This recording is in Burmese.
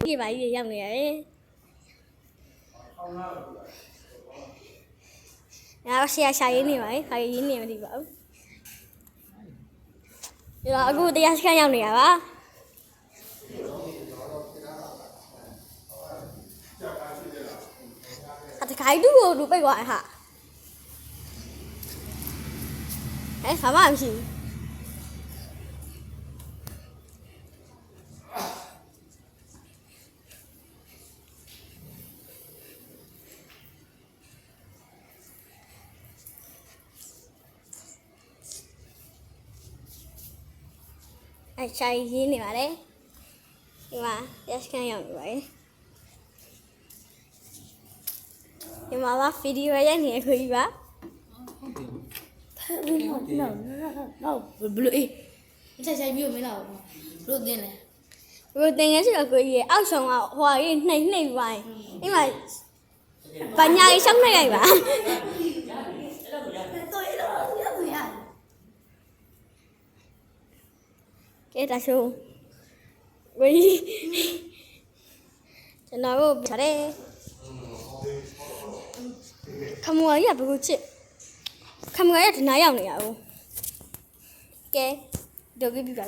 ဒီပါကြီးရောက်နေရတယ်။ဆရာရင်းနေပါလေ။ခါရင်းနေမသိပါဘူး။ဒီတော့အခုတရားစခန်းရောက်နေတာပါ။တခိုင်တူကိုလူပိတ်သွားဟာဘာမှမရှိဘူးရှာရင်းနေပါလေဒီမှာရက်စကန်ရောက်နေပါလေဒီမှာဗီဒီယိုရိုက်နေခွေးပါနော်ဘလို့အေးအချက်ဆိုင်ပြီးမလားဘလို့တင်းလဲဘလို့တင်ငယ်ရှိတော့ကိုကြီးအောက်ဆောင်ကဟွာကြီးနှိမ့်ပိုင်းဒီမှာပညာရေးရှောင်းနေလိုက်ပါကဲဒါဆိုဝေးကျွန်တော်တို့ဖြတ်ခမွာကြီးကဘယ်လိုချစ်ခမွာကြီးကဒနာရောက်နေရအောင်ကဲတို့ပြပြပါ